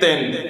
3।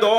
2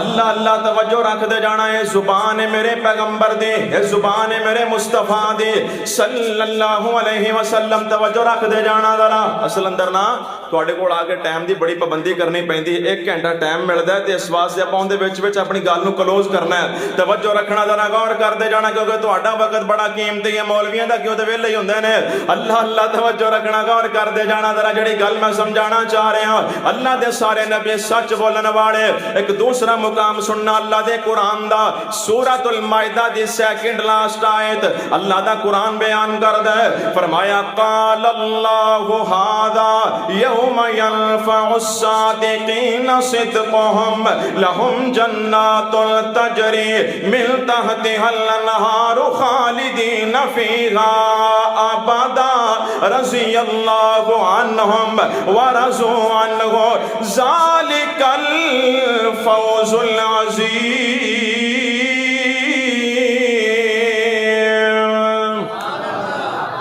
اللہ اللہ توجہ رکھ دے جانا ہے زبان میرے پیغمبر دی ہے زبان میرے مصطفیٰ دی صلی اللہ علیہ وسلم توجہ رکھ دے جانا ذرا اصل اندر نا تواڈے کول آ کے ٹائم دی بڑی پابندی کرنی پیندی ہے 1 گھنٹہ ٹائم ملدا ہے تے اس واسطے اپاں اون دے وچ اپنی گل نو کلوز کرنا ہے توجہ رکھنا ذرا غور کر دے جانا کیونکہ تہاڈا وقت بڑا قیمتی ہے مولویاں دا کیوں تے ویلے ہی ہوندے نے اللہ اللہ توجہ رکھنا غور کر دے جانا ذرا جڑی گل میں سمجھانا چاہ رہا ہوں اللہ دے سارے نبی سچ بولن والے ایک دوسرا مقام سننا اللہ دے قرآن دا سورۃ المائدہ دی 2nd لاسٹ آیت اللہ دا قرآن بیان کردا ہے فرمایا قال اللہ ھذا یوم ينفع الصادقین صدقهم لهم جنات تجری من تحتها الانہار خالدین فیہا ابدا رضی اللہ عنہم ورضوا عنہ ذالک الفوز العظیم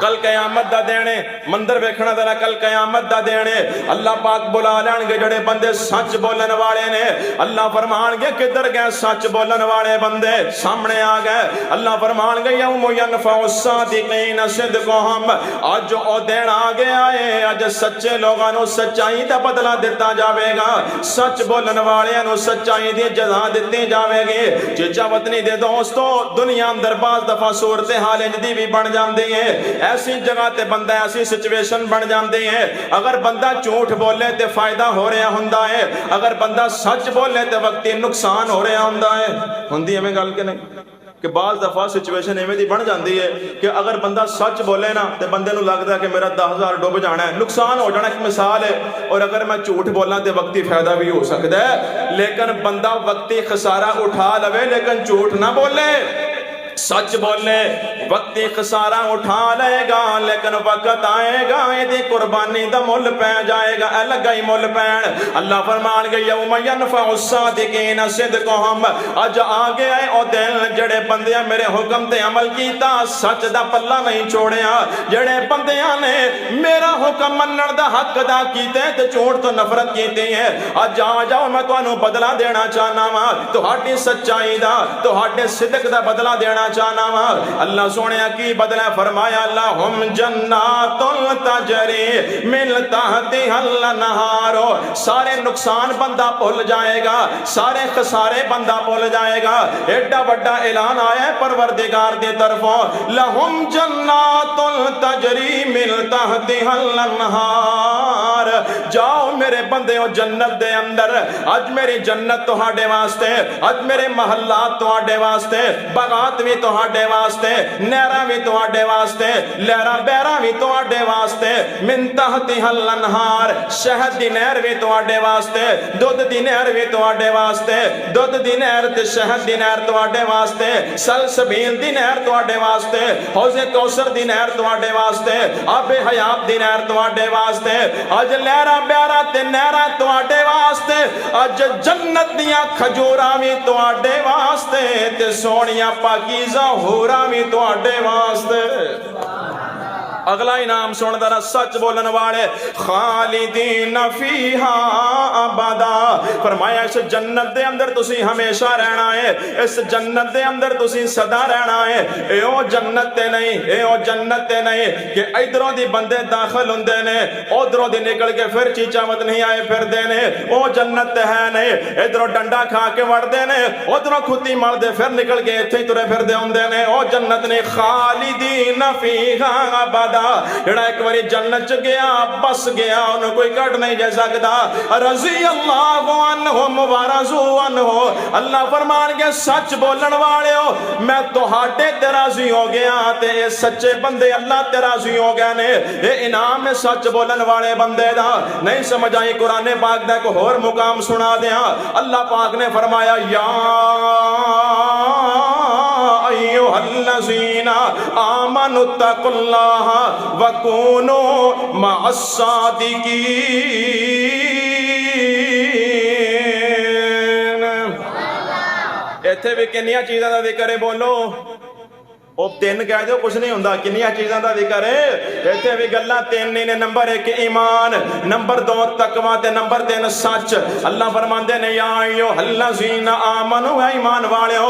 کل قیامت دا دینے مندر ویکھنا ذرا کل قیامت دا دینے اللہ پاک بلا لین گے جڑے بندے سچ بولن والے نے اللہ فرمان گے کدھر گئے سچ بولن والے بندے سامنے آ گئے اللہ فرمان گے یوم ینفع الصادقین صدقهم اج او دن آ گیا ہے اج سچے لوگاں نو سچائی دا بدلہ دتا جاوے گا سچ بولن والے نو سچائی دی جزا دتی جاوے گی چچا وطنی دے دوستو دنیا اندر بعض دفعہ صورتحال انجدی بھی بن جاندی ہے ایسی جگہ تے بندہ ایسی سچویشن بن جاندی ہے اگر بندہ جھوٹ بولے تے فائدہ ہو رہا ہوندا ہے اگر بندہ سچ بولے تے وقتی نقصان ہو رہا ہوندا ہے ہوندی ایویں گل کہ نہیں کہ بعض دفعہ سچویشن ایویں دی بن جاندی ہے کہ اگر بندہ سچ بولے نا تے بندے نو لگدا ہے کہ میرا 10,000 ڈوب جانا ہے نقصان ہو جانا ایک مثال ہے اور اگر میں جھوٹ بولاں تے وقتی فائدہ بھی ہو سکتا ہے لیکن بندہ وقتی خسارہ اٹھا لوے لیکن جھوٹ نہ بولے سچ بولے وقتی خسارہ اٹھا لے گا لیکن وقت آئے گا یہ قربانی دا مل پہ جائے گا اے لگا ہی مل پین اللہ فرمان گے یوم ینفع الصادقین صدقهم اج آگے آئے او دل جڑے بندیاں میرے حکم تے عمل کیتا سچ دا پلہ نہیں چھوڑیا جڑے بندیاں نے میرا حکم منن دا حق ادا کیتے تے جھوٹ تو نفرت کیتی ہے اج آ جاؤ میں تانوں بدلہ دینا چاہنا وا تہاڈی سچائی دا تہاڈے صدق دا بدلہ دینا چاہنا وا اللہ سونے کی بدلہ فرمایا لہم جنات تجری من تحتها الانہار سارے نقصان بندہ بھول جائے گا سارے خسارے بندہ بھول جائے گا ایڈا بڑا اعلان آیا ہے پروردگار دی طرفوں لہم جنات تجری من تحتها الانہار جاؤ میرے بندے ہو جنت دے اندر اج میری جنت تہاڈے واسطے اج میرے محلات تہاڈے واسطے باغات بھی تہاڈے واسطے نہراں بھی تہاڈے واسطے لہراں بہراں بھی تہاڈے واسطے من تحتها الانہار شہد دی نہر بھی تہاڈے واسطے دودھ دی نہر بھی تہاڈے واسطے دودھ دی نہر تے شہد دی نہر تہاڈے واسطے سلسبیل دی نہر تہاڈے واسطے حوض کوثر دی نہر تہاڈے واسطے آب حیات دی نہر تہاڈے واسطے اج لہراں بہراں تے نہراں تہاڈے واسطے اج جنت دیاں کھجوراں بھی تہاڈے واسطے تے سونیاں پاکیزہ ہوراں بھی تہاڈے واسطے اگلا انعام سن ذرا سچ بولن والے خالدین فیہا ابدا فرمایا اس جنت دے اندر تسی ہمیشہ رہنا ہے اس جنت دے اندر تسی سدا رہنا ہے اے او جنت تے نہیں اے او جنت تے نہیں کہ ادھروں دی بندے داخل ہوندے نے ادھروں دی نکل کے پھر چیچاوت نہیں آئے پھر دے نے او جنت تے ہے نہیں ادھروں ڈنڈا کھا کے وڑ دے نے ادھروں کھتی مار دے پھر نکل کے ایتھے ہی ترے پھر دے ہوندے نے او جنت نے خالدین فیہا ابدا جڑا ایک باری جنت چ گیا بس گیا انہوں کوئی کٹ نہیں جا سکتا رضی اللہ عنہم ورضوا عنہ اللہ فرمان کے سچ بولن والے ہو میں تہاڈے تے راضی ہو گیا تے اے سچے بندے اللہ تے راضی ہو گئے نے اے انعام ہے سچ بولن والے بندے دا نہیں سمجھ آئی قرآن پاک دا کو اور مقام سنا دیاں اللہ پاک نے فرمایا یا ایھا الذین آمنوا اتقوا اللہ وَكُونُوا مَعَ الصَّادِقِينَ ایتھے بھی کنیاں چیزاں دا ذکر ہے بولو ਉਹ ਤਿੰਨ ਕਹਿ ਦਿਓ ਕੁਛ ਨਹੀਂ ਹੁੰਦਾ, ਕਿੰਨੀਆਂ ਚੀਜ਼ਾਂ ਦਾ ਜ਼ਿਕਰ ਹੈ ਇੱਥੇ ਵੀ, ਗੱਲਾਂ ਤਿੰਨ ਹੀ ਨੇ। ਨੰਬਰ 1 ਈਮਾਨ, ਨੰਬਰ 2 ਤਕਵਾ ਤੇ ਨੰਬਰ 3 ਸੱਚ। ਅੱਲਾਹ ਫਰਮਾਉਂਦੇ ਨੇ ਯਾ ਅਯੁਹੱਲਜ਼ੀਨਾ ਆਮਨੂ, ਹੈ ਈਮਾਨ ਵਾਲਿਓ,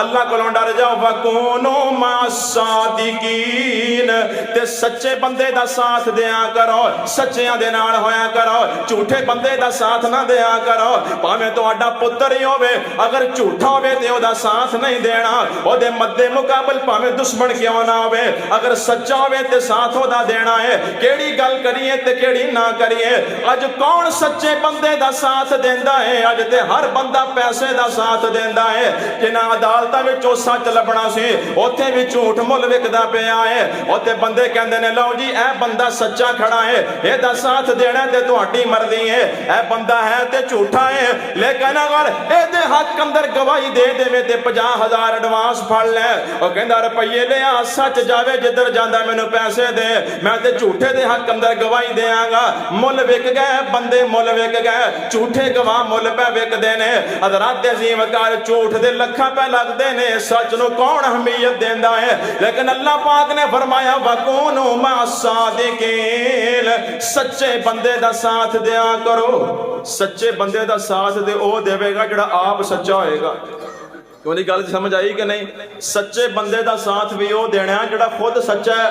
ਅੱਲਾਹ ਕੋਲੋਂ ਡਰ ਜਾਓ, ਵਕੂਨੂ ਮਾਸਾਦੀਕੀਨ, ਤੇ ਸੱਚੇ ਬੰਦੇ ਦਾ ਸਾਥ ਦਿਆ ਕਰੋ, ਸੱਚਿਆਂ ਦੇ ਨਾਲ ਹੋਇਆ ਕਰੋ, ਝੂਠੇ ਬੰਦੇ ਦਾ ਸਾਥ ਨਾ ਦਿਆ ਕਰੋ। ਭਾਵੇਂ ਤੁਹਾਡਾ ਪੁੱਤਰ ਹੀ ਹੋਵੇ, ਅਗਰ ਝੂਠਾ ਹੋਵੇ ਤੇ ਉਹਦਾ ਸਾਥ ਨਹੀਂ ਦੇਣਾ, ਉਹਦੇ ਮੱਦੇ ਮੁਕਾਬਲ ਭਾਵੇਂ ਦੁਸ਼ਮਣ ਕਿਉਂ ਨਾ ਹੋਵੇ, ਅਗਰ ਸੱਚਾ ਹੋਵੇ ਤੇ ਸਾਥ ਉਹਦਾ ਦੇਣਾ ਹੈ। ਕਿਹੜੀ ਗੱਲ ਕਰੀਏ ਤੇ ਕਿਹੜੀ ਨਾ ਕਰੀਏ। ਅੱਜ ਕੌਣ ਸੱਚੇ ਬੰਦੇ ਦਾ ਸਾਥ ਦਿੰਦਾ ਹੈ? ਅੱਜ ਤੇ ਹਰ ਬੰਦਾ ਪੈਸੇ ਦਾ ਸਾਥ ਦਿੰਦਾ ਹੈ। ਜਿਨ੍ਹਾਂ ਅਦਾਲਤਾਂ ਵਿੱਚੋਂ ਸੱਚ ਲੱਭਣਾ ਸੀ, ਉੱਥੇ ਵੀ ਝੂਠ ਮੁੱਲ ਵਿਕਦਾ ਪਿਆ ਹੈ। ਉੱਥੇ ਬੰਦੇ ਕਹਿੰਦੇ ਨੇ ਲਓ ਜੀ ਇਹ ਬੰਦਾ ਸੱਚਾ ਖੜਾ ਹੈ, ਇਹਦਾ ਸਾਥ ਦੇਣਾ ਤੇ ਤੁਹਾਡੀ ਮਰਜ਼ੀ ਹੈ। ਇਹ ਬੰਦਾ ਹੈ ਤੇ ਝੂਠਾ ਹੈ, ਲੇਕਿਨ ਅਗਰ ਇਹਦੇ ਹੱਕ ਅੰਦਰ ਗਵਾਹੀ ਦੇ ਦੇਵੇ ਤੇ 50,000 ਐਡਵਾਂਸ ਫੜ ਲੈ। ਉਹ ਕਹਿੰਦਾ ਰੁਪਈਏ ਲਿਆ, ਸੱਚ ਜਾਵੇ ਜਿੱਧਰ ਜਾਂਦਾ, ਮੈਨੂੰ ਪੈਸੇ ਦੇ, ਮੈਂ ਤੇ ਝੂਠੇ ਦੇ ਹੱਕ ਅੰਦਰ ਗਵਾਹੀ ਦੇਵਾਂਗਾ। ਮੁੱਲ ਵਿਕ ਗਏ ਬੰਦੇ, ਮੁੱਲ ਵਿਕ ਗਏ, ਝੂਠੇ ਗਵਾਹ ਮੁੱਲ ਪੈ ਵਿਕਦੇ ਨੇ। ਹਜ਼ਰਤ ਅਜ਼ੀਮ ਕਾਰ, ਝੂਠ ਦੇ ਲੱਖਾਂ ਪੈ ਲੱਗਦੇ ਨੇ, ਸੱਚ ਨੂੰ ਕੌਣ ਅਹਿਮੀਅਤ ਦਿੰਦਾ ਹੈ? ਲੇਕਿਨ ਅੱਲਾਹ ਪਾਕ ਨੇ ਫਰਮਾਇਆ ਵਕੂਨੂ ਮਾਸਾਦੀਕੀਨ, ਸੱਚੇ ਬੰਦੇ ਦਾ ਸਾਥ ਦਿਆ ਕਰੋ। ਸੱਚੇ ਬੰਦੇ ਦਾ ਸਾਥ ਦੇ ਉਹ ਦੇਵੇਗਾ ਜਿਹੜਾ ਆਪ ਸੱਚਾ ਹੋਏਗਾ। ਕਿਉਂ ਦੀ ਗੱਲ ਸਮਝ ਆਈ ਕਿ ਨਹੀਂ? ਸੱਚੇ ਬੰਦੇ ਦਾ ਸਾਥ ਵੀ ਉਹ ਦੇਣਾ ਜਿਹੜਾ ਖੁਦ ਸੱਚਾ ਹੈ,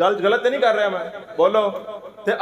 گل غلط نہیں کر رہا میں؟ بولو تے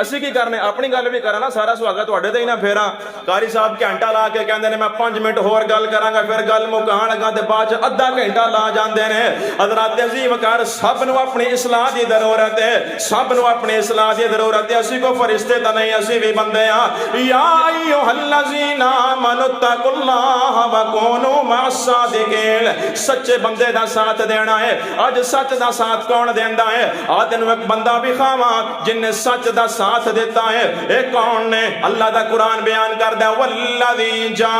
اسی کی کرنے اپنی گل بھی کرا نا سارا سہاگا تواڈے تے ہی نہ پھیرا قاری صاحب گھنٹہ لا کے کہندے نے میں 5 منٹ ہور گل کراں گا پھر گل مکان لگا تے بعد ادھا گھنٹہ لا جاندے نے حضرات عظیم کر سب نو اپنی اصلاح دی ضرورت ہے سب نو اپنی اصلاح دی ضرورت ہے اسی کو فرشتے تے نہیں اسی بھی بندے ہاں یا ایھا الذین آمنوا اتقوا اللہ وکونوا مع الصادقین سچے بندے دا ساتھ دینا ہے اج سچ دا ساتھ کون دیندا ہے آ تینوں ایک بندہ بھی کھاواں جن نے سچ دا ساتھ دیتا ہے اے کون نے اللہ دا قرآن بیان کردا ہے والذی جاء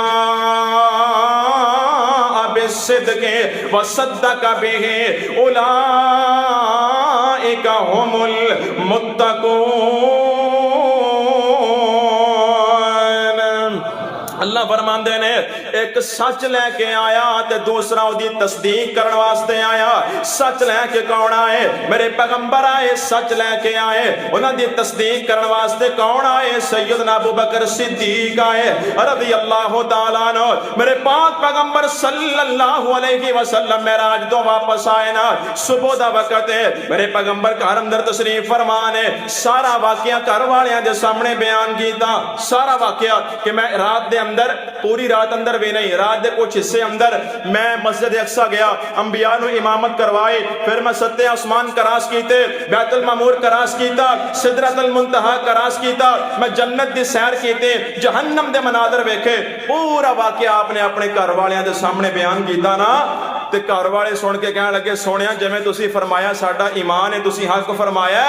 بالصدق وصدق به اولئک هم المتقون اللہ فرماندے نے ایک سچ لے کے آیا تے دوسرا دی تصدیق کرن واسطے آیا سچ لے کے کون آئے میرے پیغمبر آئے سچ لے کے آئے انہاں دی تصدیق کرن واسطے کون آئے سیدنا ابو بکر صدیق آئے رضی اللہ تعالیٰ عنہ میرے پاک پیغمبر صلی اللہ علیہ وسلم معراج تو واپس آئے نا صبح دا وقت ہے میرے پیغمبر گھر اندر تشریف فرمانے سارا واقعہ گھر والیاں دے سامنے بیان کیتا سارا واقعہ کہ میں رات دے اندر پوری رات اندر بھی نہیں رات دے کچھ حصے اندر میں مسجد اقصی گیا انبیاء نو امامت کروائی پھر میں ستے آسمان کراس کیتے بیت المعمور کراس کیتا سدرۃ المنتہا کراس کیتا میں جنت دی سیر کیتے جہنم دے مناظر ویکھے پورا واقعہ آپ نے اپنے گھر والیاں دے سامنے بیان کیتا نا تے گھر والے سن کے کہنے لگے سونیا جویں تسی فرمایا ساڈا ایمان ہے تسی حق فرمایا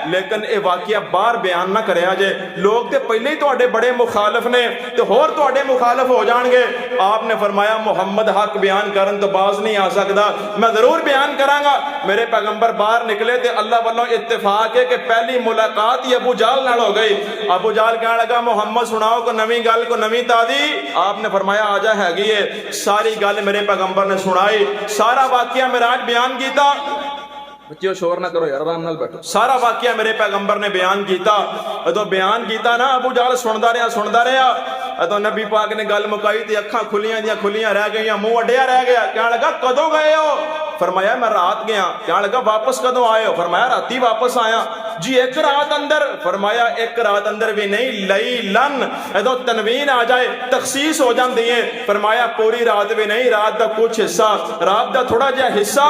لیکن اے واقعہ باہر بیان نہ کریا جے لوگ تے پہلے ہی تواڈے بڑے مخالف نے تے ہور تواڈے مخالف ہو جان گے آپ نے فرمایا محمد حق بیان کرن تو باز نہیں آ سکدا میں ضرور بیان کراں گا میرے پیغمبر باہر نکلے تے اللہ والوں اتفاق ہے کہ پہلی ملاقات ہی ابو جہل نال ہو گئی ابو جہل کہنے لگا محمد سناؤ کو نویں گل کو نویں تازی آپ نے فرمایا آجا ہے ساری گل میرے پیغمبر نے سنائی سارا واقعہ معراج بیان کیتا بچیو شور نہ کرو یار آرام نال بیٹھو سارا واقعہ میرے پیغمبر نے بیان کیتا تو بیان کیتا نا ابو جہل سندا رہیا تو نبی پاک نے گل مکائی تے اکھاں کھلیاں رہ گئیاں منہ اڈیا رہ گیا کہنے لگا کدوں گئے ہو فرمایا میں رات گیا کہنے لگا واپس کدوں آئے ہو فرمایا راتی واپس آیا جی ایک رات اندر فرمایا ایک رات اندر بھی نہیں لیلن ادو تنوین آ جائے تخصیص ہو جاندی ہے فرمایا پوری رات بھی نہیں رات دا کچھ حصہ رات دا تھوڑا جہا حصہ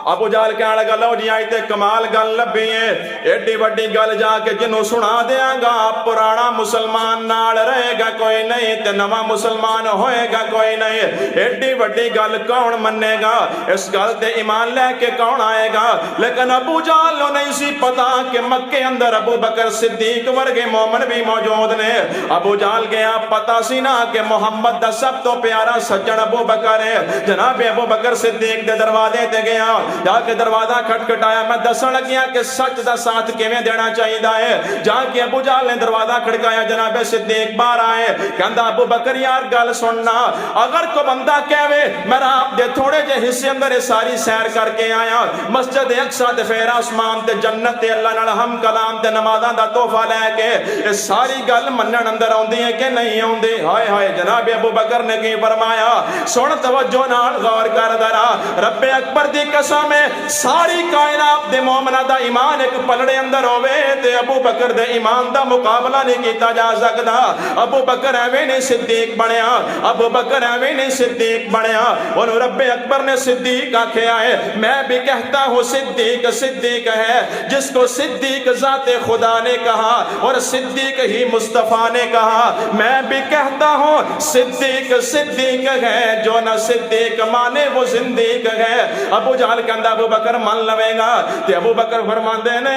ابو جہل کہنے لگا لو جی آئی تے کمال گل لبھی ہے ایڈی وڈی گل جا کے جنوں سنا دیاں گا پرانا مسلمان نال رہے گا کوئی نہیں تے نواں مسلمان ہوئے گا کوئی نہیں ایڈی وڈی گل کون منے گا اس گل تے ایمان لے کے کون آئے گا لیکن ابو جہل نو نہیں سی پتا کہ مکے اندر ابو بکر صدیق ورگے مومن بھی موجود نے ابو جہل گیا پتا سی نا کہ محمد دا سب تو پیارا سجن ابو بکر ہے جناب ابو بکر صدیق دے دروازے تے گیا جا کے دروازہ کھٹکھٹایا میں دسن لگیا کہ سچ دا ساتھ کیویں دینا چاہیے ہے جا کے ابو جہل نے دروازہ کھڑکایا جناب صدیق باہر آئے کہندا ابو بکر یار گل سننا اگر کو بندہ کہوے میں آپ دے تھوڑے جے حصے اندر ساری سیر کر کے آیا مسجد اقصی تے پھر آسمان تے جنت تے اللہ نال ہم کلام تے نمازاں دا تحفہ لے کے یہ ساری گل منن اندر آوندی ہے کہ نہیں آوندی ہائے ہائے جناب ابو بکر نے کی فرمایا سن توجہ نال غور کر ذرا رب اکبر دی قسم ہے ساری کائنات دے مومناں دا ایمان ایک پلڑے اندر ہوے تے ابو بکر دے ایمان دا مقابلہ نہیں کیتا جا سکدا ابو بکر ایویں نہیں صدیق بنیا ابو بکر ایویں نہیں صدیق بنیا انہوں رب اکبر نے صدیق آکھیا ہے میں بھی کہتا ہوں صدیق صدیق ہے جس کو صدیق ذات خدا نے کہا اور صدیق ہی مصطفیٰ نے کہا میں بھی کہتا ہوں صدیق صدیق ہے جو نہ صدیق مانے وہ زندیق ہے ابو جہل کہندا ابو بکر من لوے گا تے ابو بکر فرماندے نے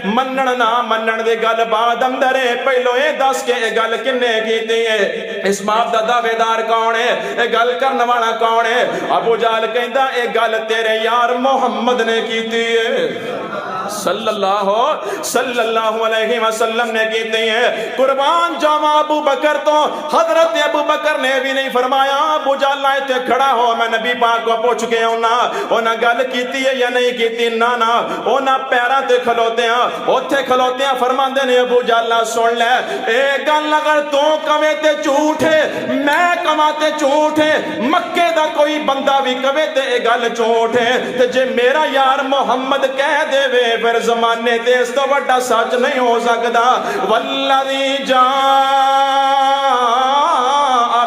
منن نہ منن دی گل بعد اندر ہے پہلو اے دس کے اے گل کنے کیتی ہے اس باپ دا دعویدار کون ہے اے گل کرن والا کون ہے ابو جہل کہندا اے گل تیرے یار محمد نے کیتی ہے صلی اللہ علیہ وسلم نے کہتے ہیں قربان جاواں ابو بکر تو حضرت ابو بکر نے بھی نہیں فرمایا ابو جہل آئے تے کھڑا ہو میں نبی پاک کو پوچھ کے اونا گل کیتی ہے یا نہیں کیتی نا اونا پیراں تے کھلوتے ہیں اوتھے کھلوتے ہیں فرماندے نے ابو جہل سن لے اے گل اگر تو کہے تے جھوٹ ہے میں کوا تے جھوٹ ہے، مکے دا کوئی بندہ بھی کہے تے اے گل جھوٹ ہے، تے جے میرا یار محمد کہہ دے وے پھر زمانے تے اس تو بڑا سچ نہیں ہو سکدا۔ والذی جاء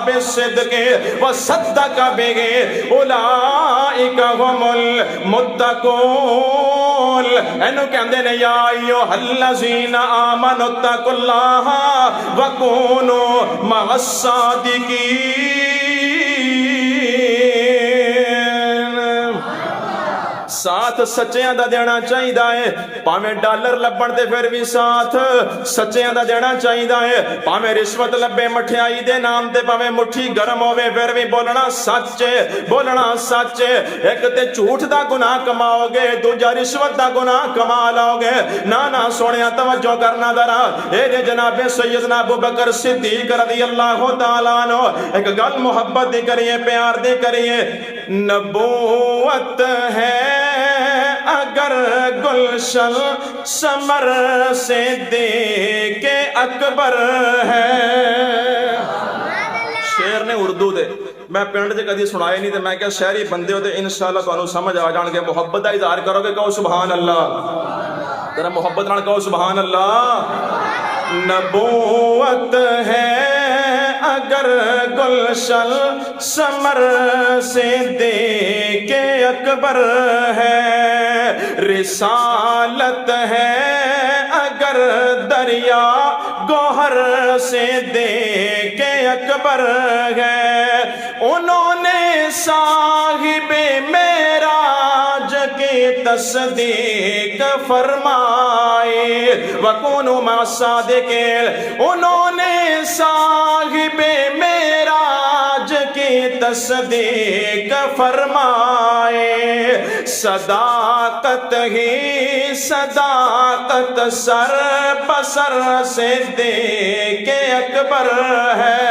بالصدق وصدق بہ اولئک هم المتقون۔ اینو کہندے نے یا ایھا الذین آمنوا اتقوا اللہ وکونوا مع الصادقین۔ ساتھ سچیاں دا دینا چاہیدا ہے، پاویں ڈالر لبن تے پھر بھی ساتھ سچیاں دا دینا چاہیدا ہے، پاویں رشوت لبے مٹھائی دے نام تے پاویں مٹھی گرم ہوے پھر بھی بولنا سچ ہے، بولنا سچ ہے۔ ایک تے جھوٹ دا گناہ کماؤ گے، دوجا رشوت دا گناہ کما لاؤ گے۔ نا سونیا توجہ کرنا ذرا، اے دے جناب سیدنا ابو بکر صدیق رضی اللہ تعالیٰ عنہ ایک گل محبت دی کریے، پیار دی کریے۔ نبوت ہے اگر گلشن ثمر سے دیکھ اکبر ہے۔ شعر نے اردو دے میں پنڈ سے کدی سنائے نہیں، تو میں کیا شہری بندے ہو تو انشاءاللہ تانوں سمجھ آ جان گے۔ محبت کا اظہار کرو گے، کہو سبحان اللہ، ذرا محبت نال کہو سبحان اللہ۔ نبوت ہے اگر گلشن ثمر سے دیکھ اکبر ہے، رسالت ہے اگر دریا گوہر سے دیکھ اکبر ہے۔ انہوں نے صاحب معراج کی تصدیق فرمائی، وَكُونُوا مَعَ الصَّادِقِينَ۔ انہوں نے صاحب معراج کی تصدیق فرمائے، صداقت ہی صداقت سر بسر سے دیکھ اکبر ہے۔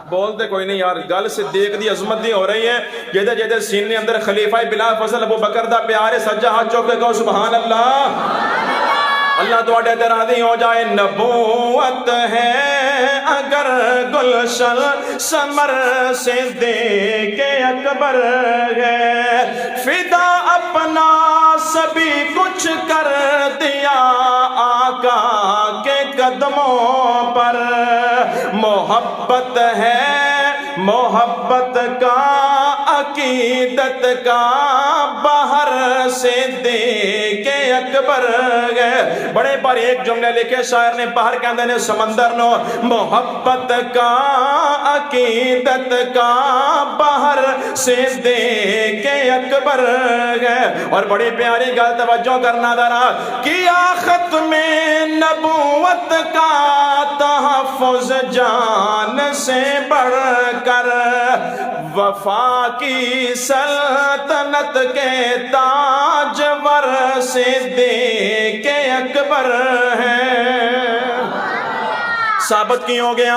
بولتے کوئی نہیں یار، گل صدیق دی عظمت دی ہو رہی ہے، جیدے جیدے سینے اندر خلیفہ بلا فضل ابو بکر دا پیارے سجا ہاتھ چوکے کہو سبحان اللہ۔ اللہ تواڈے تے راضی ہو جائے۔ نبوت ہے اگر گلشن ثمر سے دیکھ اکبر ہے، فدا اپنا سبھی کچھ کر دیا آقا کے قدموں پر۔ محبت ہے محبت کا عقیدت کا بہر سے دیکھ اکبر ہے۔ بڑے بار ایک جملے لکھے شاعر نے، باہر کے اندر نے سمندر نو، محبت کا عقیدت کا بہر سے دیکھ اکبر ہے۔ اور بڑی پیاری گل توجہ کرنا ذرا، کیا ختم نبوت کا تحفظ جان سے بڑھ کر، وفا کی سلطنت کے تاجور سے دیکھ اکبر ہے۔ ثابت کی ہو گیا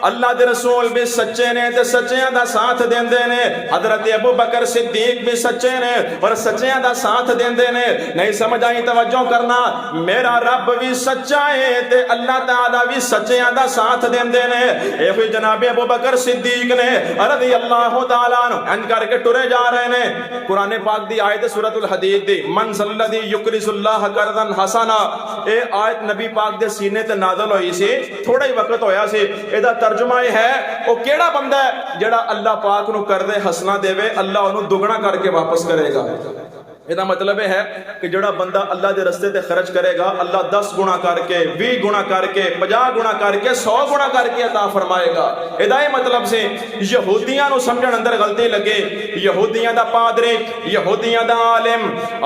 اللہ دے رسول بھی سچے نے تے سچیاں دا ساتھ دیندے نے، حضرت ابو بکر صدیق بھی سچے نے اور سچیاں دا ساتھ دیندے نے۔ نہیں سمجھ آئی توجہ کرنا، میرا رب بھی سچا ہے تے اللہ تعالیٰ بھی سچیاں دا ساتھ دیندے نے۔ اے ہوئی جناب ابو بکر صدیق نے رضی اللہ تعالیٰ عنہ ان کر کے ٹرے جا رہے نے۔ قرآن پاک دی آیت سورۃ الحدید دی، من ذا الذی یقرض اللہ قرضا حسنا، اے آیت نبی پاک دے سینے تے نازل ہوئی سی، تھوڑا ہی وقت ہویا سی۔ ادا ترجمہ یہ ہے، وہ کیڑا بندہ ہے جڑا اللہ پاک نو قرض حسنا دے وے، اللہ انہوں دگنا کر کے واپس کرے گا۔ یہ مطلب ہے کہ جڑا بندہ اللہ دے رستے تے خرچ کرے گا، اللہ 10 گنا کر کے، 20 گنا کر کے، 50 گنا کر کے، 100 گنا کر کے عطا فرمائے گا۔ یہ مطلب سے یہودیاں نو سمجھن اندر غلطی لگے، یہودیاں دا پادری، یہودیاں دا عالم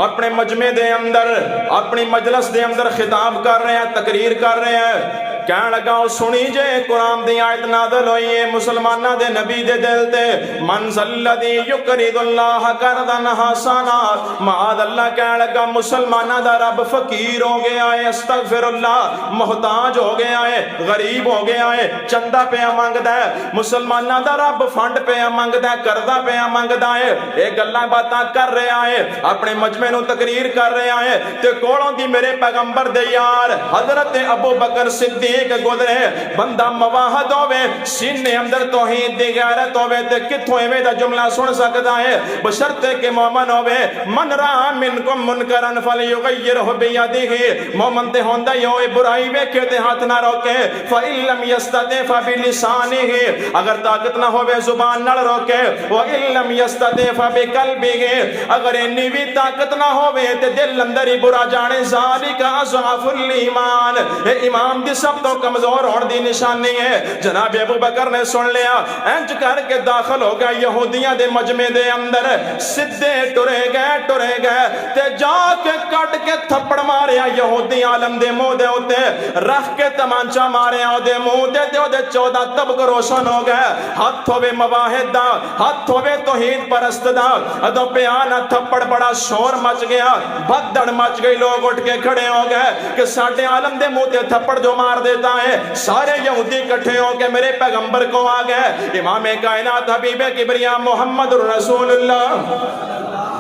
اپنے مجمع دے اندر، اپنی مجلس دے اندر خطاب کر رہے ہیں، تقریر کر رہے ہیں، کہنے لگا سنی جے قرآن دی آیت نازل ہوئی ہے مسلمانہ دے نبی دے دل تے، من ذا الذی یقرض اللہ قرضا حسنا، معاذ اللہ کہنے لگا مسلمانہ دا رب فقیر ہو گیا ہے، استغفر اللہ، محتاج ہو گیا ہے، غریب ہو گیا ہے، چندہ پہ مانگدا ہے، مسلمانہ دا رب فنڈ پہ مانگدا ہے، قرضہ پہ مانگدا ہے۔ ایک اللہ باتاں کر رہا ہے، اپنے مجمع نو تقریر کر رہا ہے، تے کولوں دی میرے پیغمبر دے یار حضرت ابو بکر صدیق نزدیک گزرے بندہ مواحد ہوے سینے اندر توحید دی غیرت ہوے تے کتھوں ایویں دا جملہ سن سکدا ہے بشرطے کہ مومن ہوے من را منکم منکرن فلیغیرہ بیدہ مومن تے ہوندا ہی ہوئے برائی ویکھے تے ہاتھ نہ روکے فَإِن لَمْ يَسْتَطِعْ فَبِلِسَانِهِ اگر طاقت نہ ہوئے زبان نہ روکے وَإِن لَمْ يَسْتَطِعْ فَبِقَلْبِهِ اگر انی بھی طاقت نہ ہوئے تے دل اندر ہی برا جانے ذالک اضعف الایمان ایمان دی سب تو کمزور ہون دی نشانی ہے جناب ابو بکر نے سن لیا انج کر کے داخل ہو گیا یہودیاں دے مجمع دے اندر سدھے ٹرے گئے تے جا کے کٹ کے تھپڑ ماریا یہودی عالم دے منہ دے اوتے رکھ کے تمانچا ماریا او دے منہ دے تے او دے 14 طبق روشن ہو گئے ہاتھ ہوے مواحد دا ہاتھ ہوے توحید پرست دا ادو پیانا تھپڑ بڑا شور مچ گیا بھگدڑ مچ گئی لوگ اٹھ کے کھڑے ہو گئے کہ ساڈے عالم دے منہ تے تھپڑ جو مار دیتا ہے سارے یہودی اکٹھے ہو کے میرے پیغمبر کو آ گئے امام کائنات حبیب کبریا محمد رسول اللہ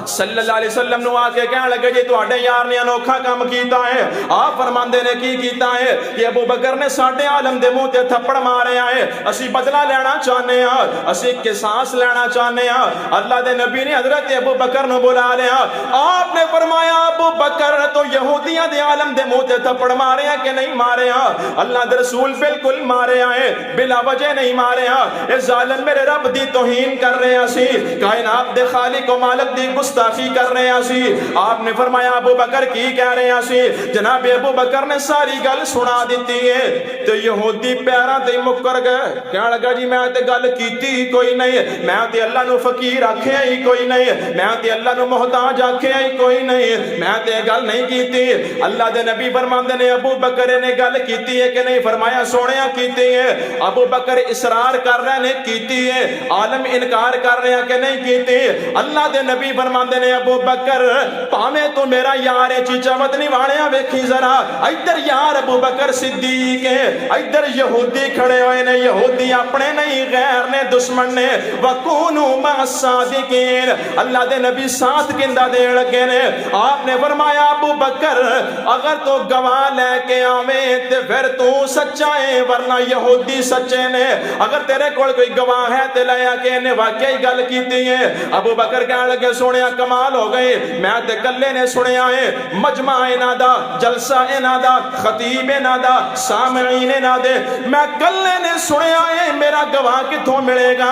صلی اللہ علیہ وسلم نو آ کے کہنے لگے جی تواڈے یار نے انوکھا کام کیتا ہے آپ فرماندے نے کی کیتا ہے کہ ابو بکر نے ساڈے عالم دے منہ تے تھپڑ ماریا ہے اسی بدلہ لینا چاہنے ہاں اسی قصاص لینا چاہنے ہاں اللہ دے نبی نے حضرت ابو بکر نو بلا لیا آپ نے فرمایا ابو بکر تو یہودیاں دے عالم دے منہ تے تھپڑ ماریا کہ نہیں ماریا اللہ دے رسول بالکل ماریا ہے بلا وجہ نہیں ماریا اے ظالم میرے رب دی توہین کر رہے ہیں سی کائنات دے خالق و مالک دی گستاخی کر رہے ہیں سی آپ نے فرمایا ابو بکر کی کہہ رہے ہیں سی جناب ابو بکر نے ساری گل سنا دیتی ہے تو یہودی پیراں تے مکر گئے کہنے لگا جی میں تے گل کیتی ہی کوئی نہیں میں تے اللہ نو فقیر آکھیا ہی کوئی نہیں میں تے اللہ نو محتاج آکھیا ہی کوئی نہیں میں تے گل نہیں کیتی اللہ دے نبی فرماندے نے ابو بکر نے گل کیتی ہے کہ نہیں فرمایا سونیا کیتی ہے ابو بکر اصرار کر رہے نے کیتی ہے عالم انکار کر رہے ہیں کہ نہیں کیتی اللہ دے نبی فرماندے نے ابو بکر پاویں تو میرا یار ہے چیچا ودنی والیاں ویکھی ذرا ادھر یار ابو بکر صدیق ہے ادھر یہودی کھڑے ہوئے نے یہودی اپنے نہیں غیر نے دشمن نے وَكُونُوا مَعَ الصَّادِقِينَ اللہ دے نبی ساتھ گندہ دے لگے نے آپ نے فرمایا ابو بکر اگر تو گواہ لے کے آویں تے پھر تو سچا ہے ورنہ یہودی سچے نے اگر تیرے کول کوئی گواہ ہے تے لے آ کے انہیں واقعی گل کیتی ہے ابو بکر کہنے لگے سونیا کمال ہو گئے میں تے کلے نے سنیا ہے مجمع انہاں دا جلسہ انہاں دا خطیب انہاں دا سامعین انہاں دے میں کلے نے سنیا ہے میرا گواہ کتھوں ملے گا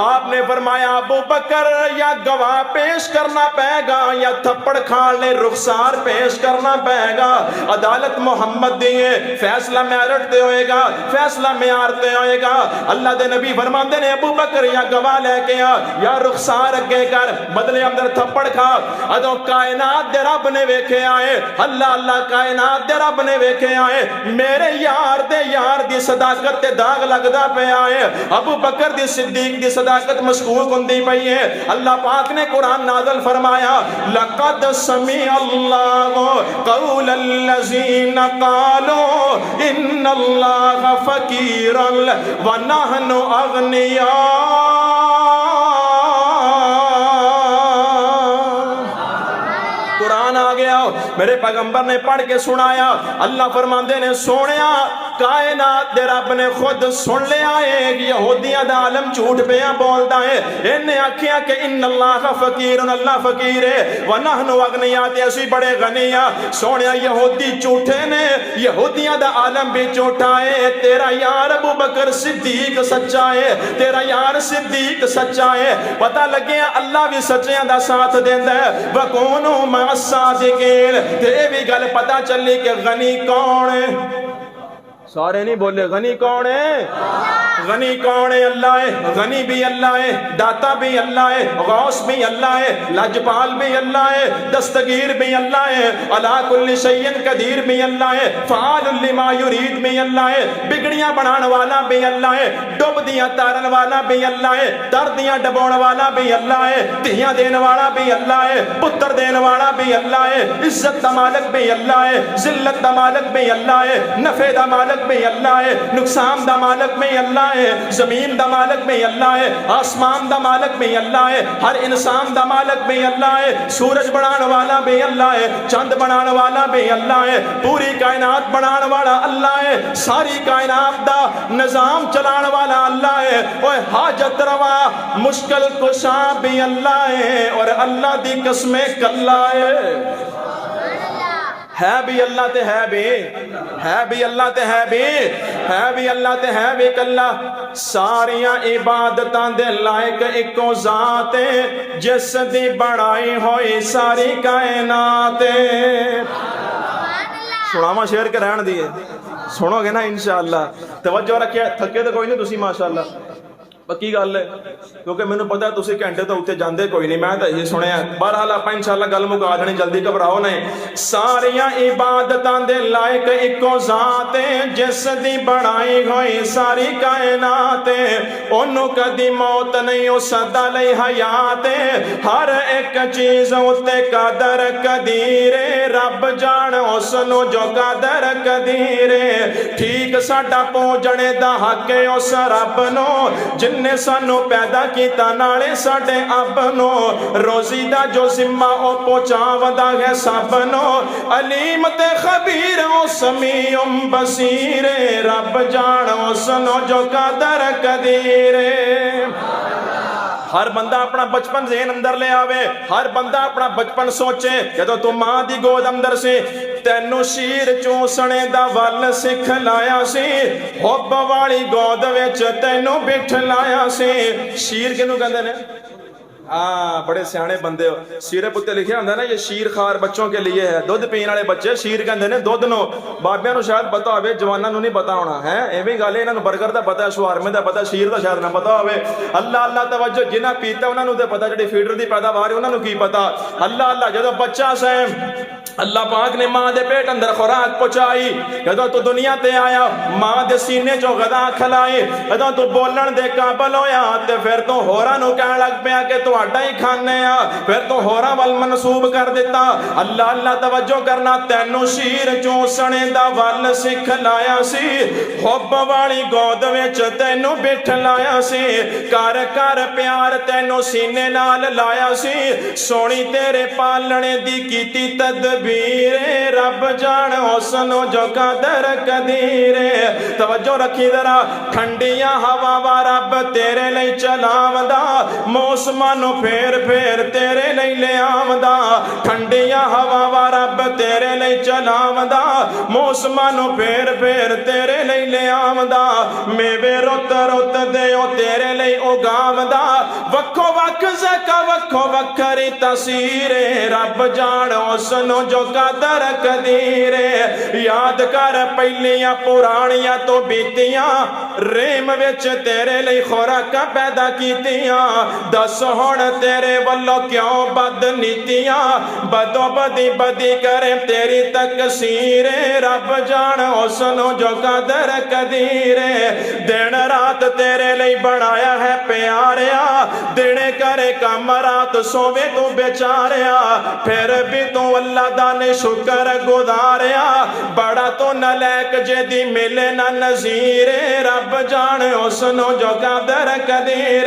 آپ نے فرمایا ابو بکر یا گواہ پیش کرنا پائے گا یا تھپڑ کھان لے رخسار پیش کرنا پائے گا عدالت محمد دیئے فیصلہ میرٹ دے ہوئے گا فیصلہ میار دے ہوئے گا اللہ دے نبی فرماندے نے ابو بکر یا گواہ لے کے آ یا رخسار اگے کر بدلے اندر تھپڑ کھا ادو کائنات دے رب نے ویکھے آئے اللہ اللہ کائنات دے رب نے ویکھے آئے میرے یار دے یار دی صداقت تے داغ لگدا پہ آئے ابو بکر دی صدیق دی صداقت مشکوک ہوندی پئی ہے اللہ پاک نے قرآن نازل فرمایا لقد سمع اللہ قول الذین قالوا ان اللہ فقیر ونحن اغنیاء قرآن آ گیا میرے پیغمبر نے پڑھ کے سنایا اللہ فرماندے نے سونیا کائنات دے رب نے خود سن لیا ہے یہودیاں دا عالم جھوٹ پیا بولدا ہے انہیں آکھیا کہ ان اللہ فقیر اللہ فقیر ہے ونحن اغنیاء تے اسی بڑے غنی ہاں سونیا یہودی جھوٹے نے یہودیاں دا عالم بھی جھوٹا ہے تیرا یار ابو بکر صدیق سچا ہے تیرا یار صدیق سچا ہے پتہ لگے اللہ بھی سچیاں دا ساتھ دیندا ہے وَكُونُوا مَعَ الصَّادِقِينَ تے بھی گل پتہ چلی کہ غنی کون ہے سارے نہیں بولے غنی کون ہے غنی کون ہے اللہ ہے غنی بھی اللہ ہے داتا بھی اللہ ہے غوث بھی اللہ ہے لجپال بھی اللہ ہے دستگیر بھی اللہ ہے علی کل شیء قدیر بھی اللہ ہے فعال لما یرید بھی اللہ ہے بگڑیاں بنان والا بھی اللہ ہے ڈب دیاں تارن والا بھی اللہ ہے دردیاں ڈبون والا بھی اللہ ہے دھیاں دین والا بھی اللہ ہے پتر دین والا بھی اللہ ہے عزت دا مالک بھی اللہ ہے ذلت دا مالک بھی اللہ ہے نفع دا مالک بھی اللہ ہے نقصان دا مالک بھی اللہ ہے، زمین دا مالک بھی اللہ ہے، آسمان دا مالک بھی اللہ ہے، ہر انسان دا مالک بھی اللہ ہے، سورج بنان والا بھی اللہ ہے، چاند بنان والا بھی اللہ ہے، پوری کائنات بنان والا اللہ ہے، ساری کائنات دا نظام چلان والا اللہ ہے، اوہ حاجت روا مشکل کشا بھی اللہ ہے، اور اللہ دی قسمیں کلا ہے بھی اللہ تے ہے بھی اللہ تے ہے بھی اللہ تے ہے بھی کلا، ساریاں عبادتاں دے لائق اکو ذات ہے، جس دی بڑائی ہوئی ساری کائنات۔ سناواں شعر کے رہن دیئے، سنو گے نا انشاءاللہ، توجہ رکھے، تھکے تو کوئی نہیں تسی ماشاءاللہ، پکی گل ہے، کیونکہ میں نے پتا تسی گھنٹے تو اتنے جاندے کوئی نہیں، میں تو یہ سنیا، بہرحال آپ انشاءاللہ گل مکا دینی، جلدی گھبراؤ نہیں۔ ساریاں عبادتاں دے لائق اکو ذات ہے، جس دی بڑائی ہوئی ساری کائنات، اونوں کدی موت نہیں، او سدا لئی حیات، ہر ایک چیز اتے قدر قدیر، رب جان اس نو جو قدر قدیر، ٹھیک ساڈا پہنچنے دا حق ہے اس رب نو، جن نے سانو پیدا کیتا نالے ساڈے اب نو، روزی دا جو ذمہ او پہنچاوندا ہے سب نو، علیم تے خبیر او سمیع بصیر، رب جان اس نو جو قدر قدیر۔ ہر بندہ اپنا بچپن ذہن اندر لے آوے، ہر بندہ اپنا بچپن سوچے، جدو تو ماں دی گود اندر سے تینو شیر چوسنے دا ول سکھ لایا سی، حب والی گود وچ تینو بٹھ لایا سی، شیر کنوں کہندے نے؟ بڑے سیانے بندے ہو، سیرے پتے لکھے ہوندے نا یہ شیر خار بچوں کے لیے ہے، دودھ پین والے بچے شیر کہندے نے، دودھ نو بابیاں نو شاید پتہ ہوے، جواناں نو نہیں پتہ ہونا ہے، ایویں گل ہے، انہاں نو برگر دا پتہ ہے، شوارمے دا پتہ، شیر دا شاید نہ پتہ ہوے۔ اللہ اللہ توجہ، جنہاں پیتا انہاں نو تے پتہ، جڑی فیڈر دی پیداوار ہے انہاں نو کی پتہ۔ اللہ اللہ، جدوں بچہ سے اللہ پاک نے ماں دے پیٹ اندر خوراک پہنچائی، جدوں تو دنیا تے آیا ماں دے سینے چوں غذا کھلائی، جدوں تو بولن دے قابل ہویا تے پھر تو ہوراں نو کہن لگ پیا کہ تہاڈا ہی کھانے آ، پھر تو ہوراں ول منسوب کر دیتا۔ اللہ اللہ توجہ کرنا، تینو شیر چوسنے دا ول سکھ لایا سی، حب والی گود وچ تینو بٹھ لایا سی، کر کر پیار تینو سینے نال لایا سی، سونی تیرے پالنے دی کیتی تدبیر، رب جان اس نو جو قدر قدیر۔ توجہ رکھی ذرا، ٹھنڈیاں ہواواں رب تیرے لئی چلاوندا، موسماں نو پھیر پھیر تیرے لئی لے آوندا، ٹھنڈیاں ہواواں رب تیرے لئی چلاوندا، موسماں نو پھیر پھیر تیرے لئی لے آوندا، میوے رت رت دے او تیرے لئی اگاوندا، وکھو وکھ زکا وکھو وکھری تاثیر، رب جان اس نو جو قدر قدیر۔ یاد کر پہلیاں پرانیاں تو بیتیاں، ریم وچ تیرے لئی خوراکاں پیدا کیتیاں، دس ہن تیرے والو کیوں بد نیتیاں، بدو بدی بدی کرے تیری تکسیر، رب جان اس نو جو قدر قدیر۔ دن رات تیرے لئی بنایا ہے پیاریا، دن کرے کام رات سوے تو بیچاریا، پھر بھی تو اللہ دا نے شکر گزاریا، بڑا تو نلیک جے دی ملے نہ نظیر، رب جان اس نو جو قدر قدیر۔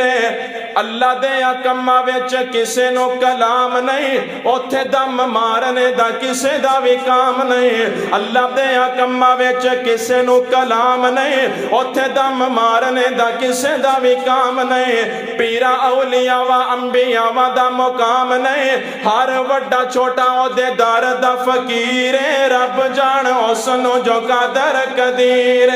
اللہ دے کما وچ کسے نو کلام نہیں، اوتھے دم مارنے دا کسے دا وی کام نہیں، اللہ دے کما وچ کسے نو کلام نہیں، اوتھے دم مارنے دا کسے دا وی کام نہیں، پیرا اولیاء و انبیاء دا مقام نہیں، ہر وڈا چھوٹا او دے در دا فقیر، رب جان اس نو جو قدر قدیر۔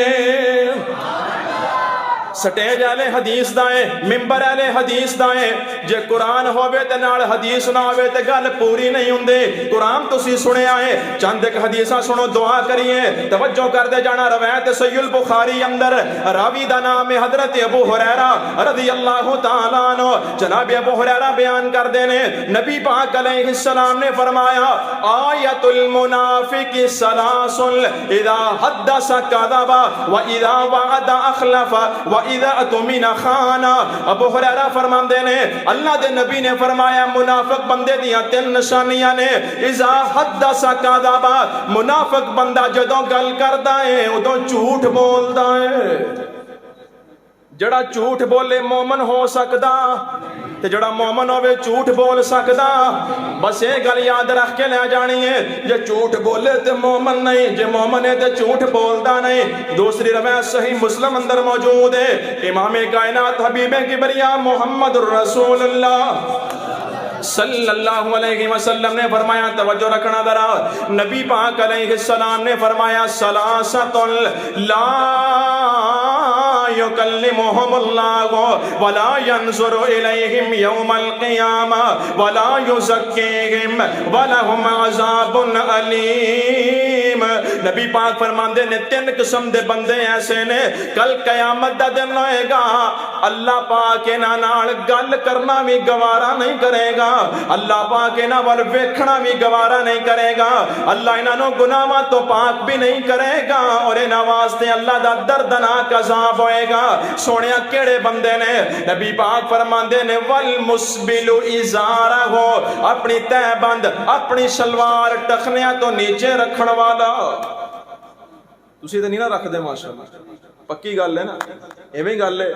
سٹیج والے حدیث دائیں، ممبر والے حدیث دائیں، جے قرآن ہوئے تے نال حدیث نہ ہوئے تے گل پوری نہیں ہوندے۔ قرآن تسی سنے آئے، چند ایک حدیثاں سنو، دعا کریے، توجہ کر دے جانا۔ روایت صحیح البخاری اندر، راوی دا نام حضرت ابو ہریرہ رضی اللہ تعالیٰ عنہ، جناب ابو ہریرہ بیان کر دینے، نبی پاک علیہ السلام نے فرمایا، آیت المنافق ثلاث، اذا حدث کذب واذا وعد اخلف واذا اؤتمن خان۔ ابو ہریرہ فرماندے نے اللہ دے نبی نے فرمایا منافق بندے دیاں تین نشانیاں نے، اذا حدث کذب، منافق بندہ جدوں گل کردا ہے ادوں جھوٹ بولدا ہے۔ جڑا جھوٹ بولے مومن ہو سکدا تے جڑا مومن ہوے جھوٹ بول سکدا. بس یہ گل یاد رکھ کے لے جانی ہے جے جھوٹ بولے تے مومن نہیں, جے مومن ہے تے جھوٹ بولدا نہیں. دوسری روایت صحیح مسلم اندر موجود ہے, امام کائنات حبیب کبریا محمد الرسول اللہ صلی اللہ علیہ وسلم نے فرمایا, توجہ رکھنا ذرا, نبی پاک علیہ السلام نے فرمایا ثلاثۃ لا یکلمہم اللہ ولا ینظر الیہم یوم القیامہ ولا یزکیہم ولہم عذاب علیم. نبی پاک فرماندے نے تین قسم دے بندے ایسے نے کل قیامت دا دن ہوئے گا, اللہ پاک انہاں نال گل کرنا بھی گوارا نہیں کرے گا, اللہ پاک انہاں ول ویکھنا بھی گوارا نہیں کرے گا, اللہ انہاں نو گناہاں تو پاک بھی نہیں کرے گا, اور انہاں واسطے اللہ دا دردناک عذاب ہوئے گا. سونیا کیڑے بندے نے؟ نبی پاک فرماندے نے والمسبل ازارہ, اپنی تہ بند اپنی شلوار ٹخنیاں تو نیچے رکھن والا. تسی تے نہیں نہ رکھ دے ماشاءاللہ, پکی گل ہے نا, ایویں گل ہے.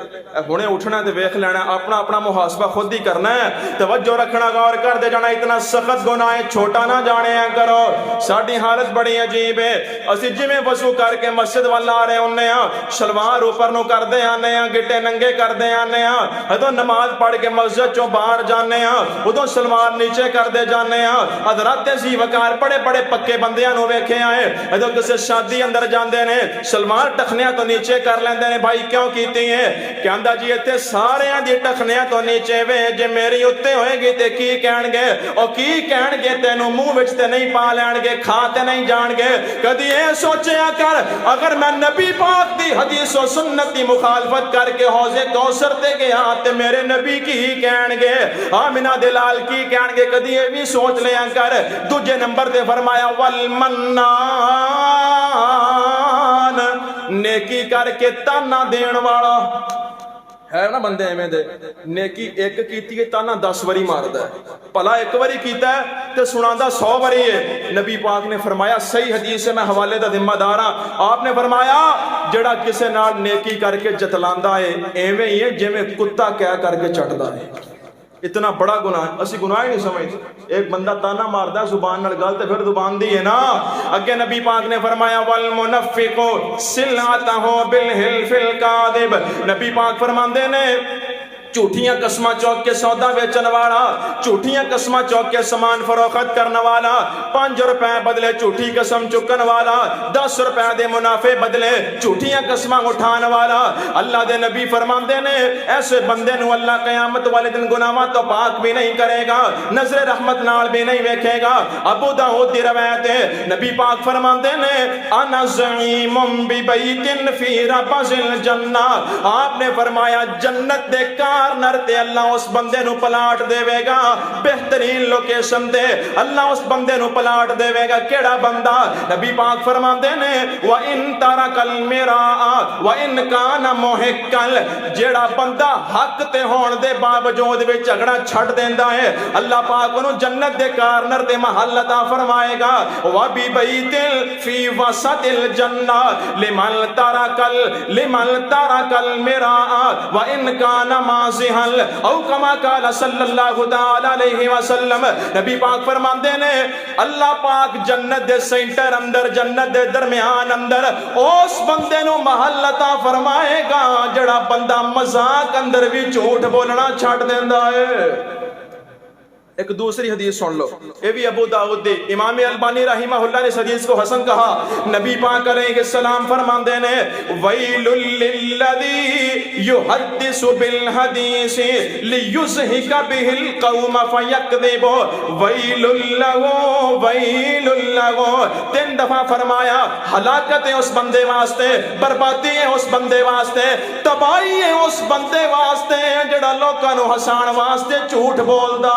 ہنے اٹھنا تے ویکھ لینا, اپنا اپنا محاسبہ خود ہی کرنا ہے. توجہ رکھنا, غور کر دے جانا, اتنا سخت گناہ ہے چھوٹا نہ جانے کرو. ساڈی حالت بڑی عجیب ہے, اسی جویں وضو کر کے مسجد وال آ رہے ہونے ہاں, شلوار اوپر نو کر دے آنے ہاں, گٹے ننگے کر دے آنے ہاں, ادو نماز پڑھ کے مسجد چوں باہر جانے ہاں, ادو شلوار نیچے کر دے جانے ہاں. حضرات سی وقار بڑے بڑے پکے بندیاں نو ویکھے آئے, ادو کسے شادی اندر جاندے نے شلوار ٹخنیاں تو نیچے کر لیندے نے. بھائی کیوں کیتی ہیں؟ کہندا جی ایتھے سارے دی ٹخنیاں تو نیچے وے, جے میری اتے ہوئے گی تے کی کہن گے, او کی کہن گے, تینوں منہ وچ تے نہیں پا لین گے, کھا تے نہیں جان گے. کدی اے سوچیا کر, اگر میں نبی پاک دی حدیث و سنت دی مخالفت کر کے حوض کوثر تے گیا تے میرے نبی کی ہی کہن گے, آمنہ دلال کی کہن گے. کدی اے بھی سوچ لیا کر. دوجے نمبر تے فرمایا والمنان, نیکی کر کے تانا دین والا ہے نا بندے ایویں دے. نیکی ایک کیتی ہے تانا 10 واری ماردا ہے, بھلا ایک واری کیتا ہے تے سناندا 100 واری ہے. نبی پاک نے فرمایا, صحیح حدیث ہے, میں حوالے دا ذمہ دار ہاں, آپ نے فرمایا جڑا کسے نال نیکی کر کے جتلاندا ہے ایویں ہی ہے جویں کتا کیا کر کے چٹدا ہے. اتنا بڑا گناہ ہے, اسی گناہ ہی نہیں سمجھتے. ایک بندہ تانا ماردا ہے زبان نال گل تے پھر زبان دی ہے نا. اگے نبی پاک نے فرمایا والمنفق سلعتہ بالحلف الکاذب. نبی پاک فرماندے نے جھوٹیاں قسماں چوک کے سودا بیچن والا, جھوٹیاں قسماں چوک کے سامان فروخت کرنے والا, 5 روپے بدلے جھوٹی قسم چکن والا, 10 روپے دے منافع بدلے جھوٹیاں قسماں اٹھان والا. اللہ دے نبی فرماندے نے ایسے بندے نو اللہ قیامت والے دن گناہاں تو پاک بھی نہیں کرے گا, نظر رحمت نال بھی نہیں ویکھے گا. ابو داؤد دی روایت ہے, نبی پاک فرماندے نے انا زعیم ببیت فی ربض الجنہ. آپ نے فرمایا جنت دے کارنر تے اللہ اس بندے نو پلاٹ دے وے گا, بہترین لوکیشن تے اللہ اس بندے نو پلاٹ دے وے گا. کیڑا بندہ؟ نبی پاک فرماندے نے وَإِن تَرَكَ الْمِرَاءَ وَإِن كَانَ مُحِقًّا, جیڑا بندہ حق تے ہون دے باوجود وچ جھگڑا چھڈ دیندا ہے, اللہ پاک انو جنت دے کارنر تے محل عطا فرمائے گا. وَبِبَيْتٍ فِي وَسَطِ الْجَنَّةِ لِمَنْ تَرَكَ الْمِرَاءَ وَإِن كَانَ مازحل او کما قال صلی اللہ تعالی علیہ وسلم. نبی پاک فرماندے نے اللہ پاک جنت دے سینٹر اندر, جنت دے درمیان اندر اس بندے نو محل عطا فرمائے گا جڑا بندہ مذاق اندر بھی جھوٹ بولنا چھڈ دیندا ہے. ایک دوسری حدیث سن لو, یہ بھی ابو داؤد دی, امام البانی رحمہ اللہ نے اس حدیث کو حسن کہا. نبی پاک علیہ السلام فرماندے نے ویل للذی یحدث بالحدیث لیزہک بہ القوم فیکذب, ویل لہ. 3 دفعہ فرمایا ہلاکت ہے اس بندے واسطے, بربادی ہے اس بندے واسطے, تباہی ہے اس بندے واسطے جڑا لوکاں نو ہسان واسطے جھوٹ بولدا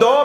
2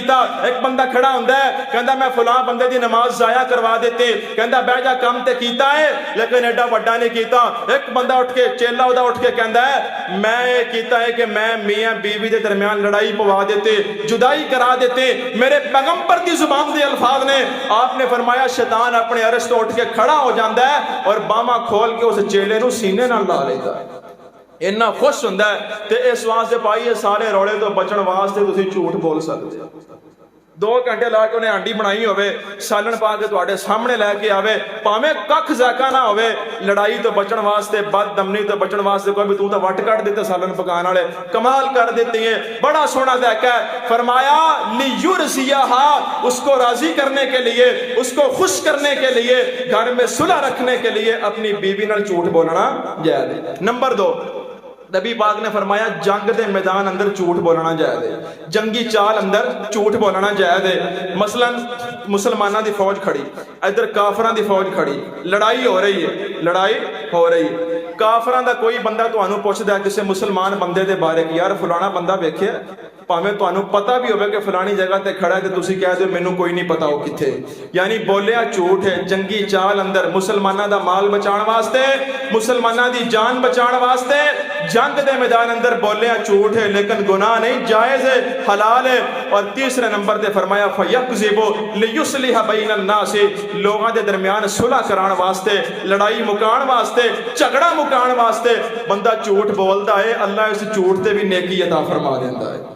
کیتا. ایک بندہ کھڑا ہوندا ہے کہندا میں فلاں بندے دی نماز ضائع کروا دیتے, کہندا بہ جا کم تے کیتا ہے لیکن ایڈا وڈا نہیں کیتا. ایک بندہ اٹھ کے چیلا ادا اٹھ کے کہندا ہے میں یہ کیتا ہے کہ میں میاں بیوی دے درمیان لڑائی پوا دیتے, جدائی کرا دیتے. میرے پیغمبر دی زبان دے الفاظ نے, آپ نے فرمایا شیطان اپنے عرش تو اٹھ کے کھڑا ہو جاندا ہے اور باواں کھول کے اس چیلے نو سینے نال لا لیندا ہے. اتنا خوش ہوندا ہے. تے اس واسطے پائیے سارے روڑے تو بچن واسطے تسی جھوٹ بول سکتے ہو. 2 گھنٹے لا کے انہیں ہانڈی بنائی ہوئے, سالن پا کے تواڈے سامنے لے کے آوے, پاویں ککھ ذائقہ نہ ہوئے, لڑائی تو بچن واسطے, بد دمنی تو بچن واسطے کوئی بھی تو وٹ کٹ دیتے سالن پکان والے, کمال کر دیتی ہیں, بڑا سونا ذائقہ ہے. فرمایا لیرضیہا, اس کو راضی کرنے کے لیے, اس کو خوش کرنے کے لیے, گھر میں صلح رکھنے کے لیے اپنی بیوی نال جھوٹ بولنا جائز ہے. نمبر 2, نبی پاک نے فرمایا جنگ دے میدان اندر جھوٹ بولنا جائز ہے, جنگی چال اندر جھوٹ بولنا جائز ہے. مثلا مسلمانوں دی فوج کھڑی, ادھر کافراں دی فوج کھڑی, لڑائی ہو رہی ہے, لڑائی ہو رہی ہے. کافراں دا کوئی بندہ تانوں پوچھدا ہے کسی مسلمان بندے دے بارے کہ یار فلانا بندہ ویکھیا, پاویں تانوں پتہ بھی ہوے کہ فلانی جگہ تے کھڑا ہے تے تسی کہہ دو مینوں کوئی نہیں پتا وہ کتھے, یعنی بولیا جھوٹ ہے. جنگی چال اندر مسلماناں دا مال بچان واسطے, مسلماناں دی جان بچان واسطے جنگ دے میدان اندر بولیا جھوٹ ہے, لیکن گناہ نہیں, جائز ہے, حلال ہے. اور تیسرے نمبر تے فرمایا فَيَكْذِبُ لِيُصْلِحَ بَيْنَ النَّاسِ, لوگاں دے درمیان صلح کران واسطے, لڑائی مکان واسطے, جھگڑا مکان واسطے بندہ جھوٹ بولدا ہے, اللہ اس جھوٹ تے بھی نیکی عطا فرما دیندا ہے.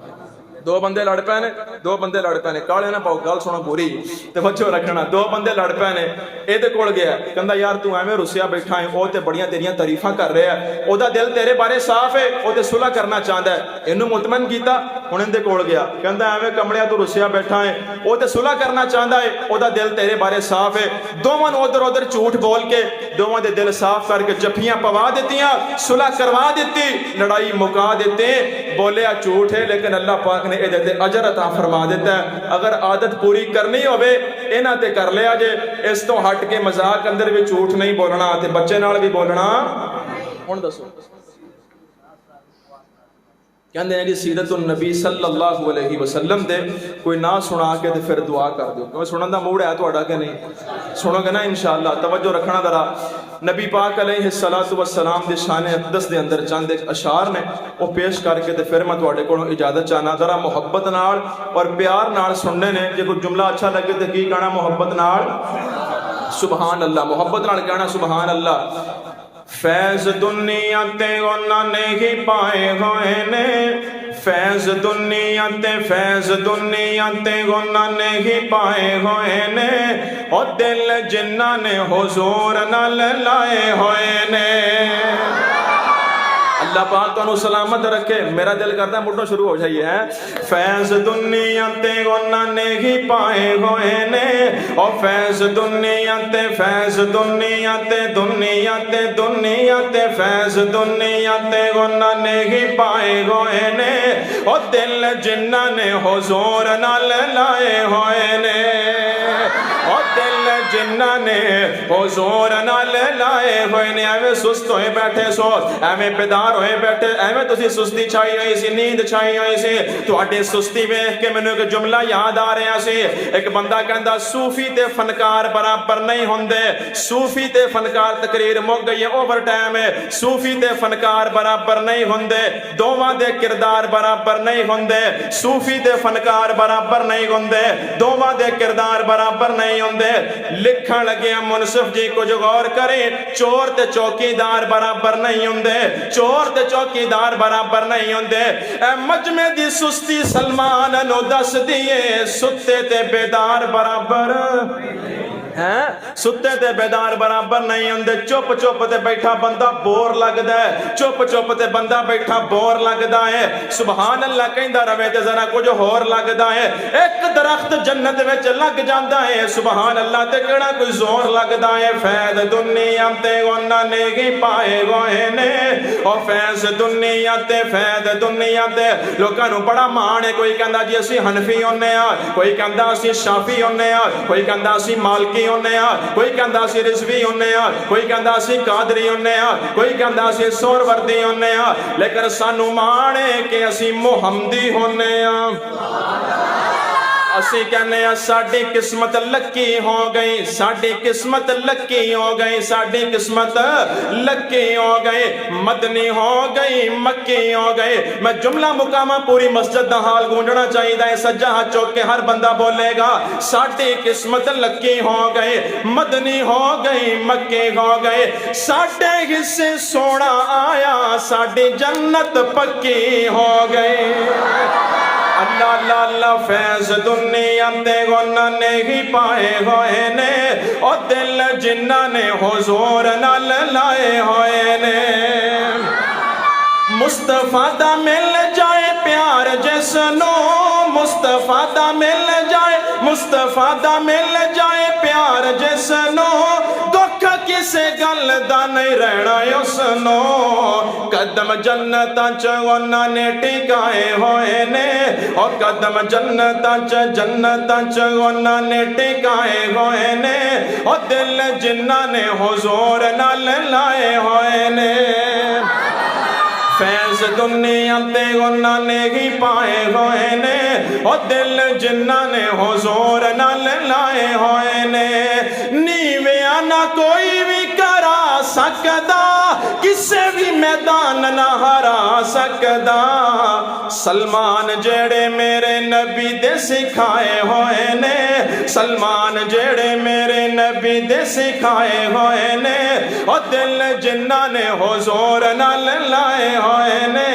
2 بندے لڑ پے نے, 2 بندے لڑ پے نے, کالے نہ پاؤ, گل سنو پوری توجہ رکھنا. 2 بندے لڑ پے نے, ایدے کول گیا کہندا یار تو ایویں رسیا بیٹھا ہے, او تے بڑیاں تیریاں تعریفاں کر رہا ہے, او دا دل تیرے بارے صاف ہے, او تے صلح کرنا چاہندا ہے. اینوں مطمئن کیتا, ہن ایندے کول گیا کہندا ایویں کمڑیا تو رسیا بیٹھا ہے, او تے صلح کرنا چاہندا ہے, او دا دل تیرے بارے صاف ہے. دوواں ادھر ادھر جھوٹ بول کے دوواں دے دل صاف کر کے جفیاں پوا دتیاں, صلح کروا دتی, لڑائی مکا دیتے. بولیا جھوٹ ہے لیکن اللہ پاک نے تے اجر عطا فرما دیتا ہے. اگر عادت پوری کرنی ہوے انہاں تے کر لیا جے, اس تو ہٹ کے مذاق اندر بھی جھوٹ نہیں بولنا تے بچے نال بھی بولنا. ہن دسو کہندے ہیں جی سیرت النبی صلی اللہ علیہ وسلم دے کوئی نہ سنا کے تے پھر دعا کر دیو. کیوں سنن دا موڈ ہے تہاڈا کہ نہیں؟ سنو گے نا انشاءاللہ. توجہ رکھنا ذرا. نبی پاک علیہ السلام دے شان اقدس دے اندر چند ایک اشعار نے, وہ پیش کر کے تے پھر میں تہاڈے کولوں اجازت چاہنا. ذرا محبت نال اور پیار نال سننے نے. جے کوئی جملہ اچھا لگے تے کی کہنا محبت نال سبحان اللہ, محبت نال کہنا سبحان اللہ. فیض دنیا تے انہاں نے ہی پائے ہوئے نے, فیض دنیا تے انہاں نے ہی پائے ہوئے نے, اور دل جنہاں نے حضور نال لائے ہوئے نے. اللہ پاک تانوں سلامت رکھے. میرا دل کرتا ہے مٹھوں شروع ہو جائیے. فیض دنیا تے انہاں نے ہی پائے ہوئے نے, اور فیض دنیا تے فیض دنیا تے دنیا تے دنیا تے فیض دنیا تے انہاں نے ہی پائے ہوئے نے, اور دل جنہاں نے حضور نال لائے ہوئے نے, اور دل جنہاں نے حضور نال لائے ہوئے نے. ایویں سست ہوئے بیٹھے سو, ایویں بیدار ہوئے بیٹھے, ایویں تسی سستی چھائی ہوئی سی, نیند چھائی ہوئی سی. تہاڈی سستی ویکھ کے مینوں ایک جملہ یاد آ رہا سی. ایک بندہ کہندا صوفی تے فنکار برابر نہیں ہوندے, صوفی تے فنکار تقریر مک گئی ہے, اوور ٹائم ہے. صوفی تے فنکار برابر نہیں ہوندے, دوواں دے کردار برابر نہیں ہوندے. صوفی تے فنکار برابر نہیں ہوندے, دوواں دے کردار برابر نہیں ہوندے. لکھن لگے منصف جی کچھ غور کریں, چور تے چوکیدار برابر نہیں ہوندے, چور تے چوکیدار برابر نہیں ہوندے. اے مجمع دی سستی سلمان نو دس دیے, ستے تے بیدار برابر ہیں, ستے تے بیدار برابر نہیں ہوندے. چپ چپ تے بیٹھا بندہ بور لگدا ہے, چپ چپ تے بندہ بیٹھا بور لگدا ہے. سبحان اللہ کہندا رہے تے ذرا کچھ ہور لگدا ہے. ایک درخت جنت وچ لگ جاندا ہے, سبحان اللہ تے کیڑا کوئی زور لگدا ہے. فیض دنیا تے انہاں نے ہی پائے ہوئے نے, اور فیض دنیا تے فیض دنیا تے لوکاں نوں بڑا مان ہے. کوئی کہندا جی اسی حنفی ہونے ہاں, کوئی کہندا اسی شافی ہونے ہاں, کوئی کہندا اسی مالکی ہونے ہاں, کوئی کہندا اسی رضوی ہونے ہاں, کوئی کہندا اسی قادری ہونے ہاں, کوئی کہندا اسی سہروردی ہونے ہاں. لیکن سانو مان ہے کہ اسی محمدی ہونے ہاں. اسی کہنے ساڈی قسمت لکی ہو گئی، ساڈی قسمت لکی ہو گئی، ساڈی قسمت لکی ہو گئی، مدنی ہو گئی، مکی ہو گئی۔ میں جملہ مقامہ پوری مسجد دا حال گونجنا چاہیے، سجا ہاتھ چوک کے ہر بندہ بولے گا ساڈی قسمت لکی ہو گئی، مدنی ہو گئی، مکی ہو گئی، ساڈے حصے سونا آیا، ساڈی جنت پکی ہو گئی۔ اللہ اللہ اللہ فیض دنیا تے گناہ نے ہی پائے ہوئے نے، اور دل جنہ نے حضور نال لائے ہوئے نے۔ مصطفیٰ دا مل جائے پیار جس نو، مصطفیٰ دا مل جائے، مصطفیٰ دا مل جائے پیار جس نو، دکھ کسے گل دا نہیں رہنا اس نو۔ قدم جنتاں چ انہاں نے ٹکائے ہوئے نے، اور قدم جنتاں چ انہاں نے ٹکائے ہوئے نے، اور دل جنہاں نے حضور نال لائے ہوئے نے۔ فیض دنیا تے انہاں نے ہی پائے ہوئے نے، اور دل جنہاں نے حضور نال لائے ہوئے نے۔ نیویاں نہ کوئی بھی کرا سکدا، کسے بھی میدان نہ ہرا سکدا، سلمان جیڑے میرے نبی دے سکھائے ہوئے نے، سلمان جیڑے میرے نبی دے سکھائے ہوئے نے، اور دل جنہاں نے حضور نال لائے ہوئے نے۔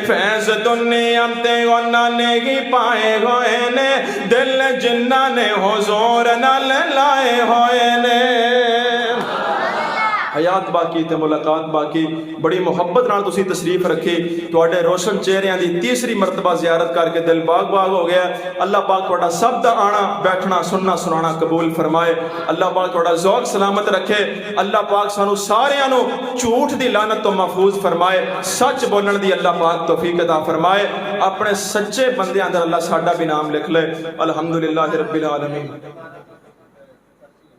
فیض دنیا تے انہاں نے ہی پائے ہوئے نے، دل جنہاں نے حضور نال لائے ہوئے نے۔ حیات باقی تے ملاقات باقی، بڑی محبت نال تسی تشریف رکھی، تواڈے روشن چہریاں دی تیسری مرتبہ زیارت کر کے دل باغ باغ ہو گیا۔ اللہ پاک تواڈا سب دا آنا بیٹھنا سننا سنانا قبول فرمائے، اللہ پاک تواڈا ذوق سلامت رکھے، اللہ پاک سانو ساریاں نو جھوٹ دی لعنت تو محفوظ فرمائے، سچ بولن دی اللہ پاک توفیق عطا فرمائے، اپنے سچے بندیاں اندر اللہ ساڈا بھی نام لکھ لے۔ الحمدللہ رب العالمین،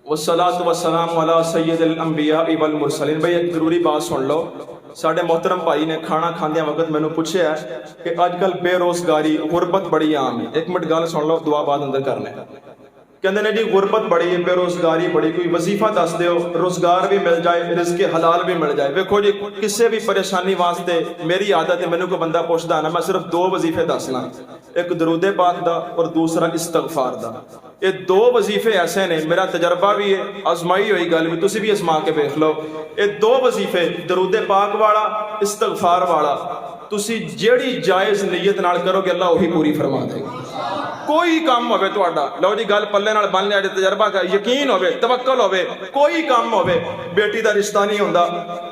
والصلاة والسلام علی سید الانبیاء والمرسلین۔ بھئی ایک ضروری بات سن لو، ساڑھے محترم بھائی نے کھانا کھاندیاں وقت میں نے پوچھے ہے کہ آج کل بے روزگاری غربت بڑی عام ہے۔ ایک منٹ گل سن لو، دعا بعد اندر کرنے۔ کہندے نے جی غربت بڑی ہے، بے روزگاری بڑی، کوئی وظیفہ دس دیو روزگار بھی مل جائے، رزق حلال بھی مل جائے۔ ویکھو جی کسے بھی پریشانی واسطے میری عادت ہے، مینوں کوئی بندہ پوچھدا نا میں صرف دو وظیفے دسنا، ایک درود پاک دا اور دوسرا استغفار دا۔ یہ دو وظیفے ایسے نے، میرا تجربہ بھی ہے، آزمائی ہوئی گل بھی، تسی بھی آزما کے دیکھ لو۔ یہ دو وظیفے درود پاک والا استغفار والا تسی جیڑی جائز نیت نال کرو گے اللہ وہی پوری فرما دے گا۔ کوئی کام ہوئے تواڈا، لو جی گل پلے نال بن لیا، تجربہ کا یقین ہوئے، توکل ہوئے، کوئی کام ہوئے، بیٹی دا رشتہ نہیں ہوندا،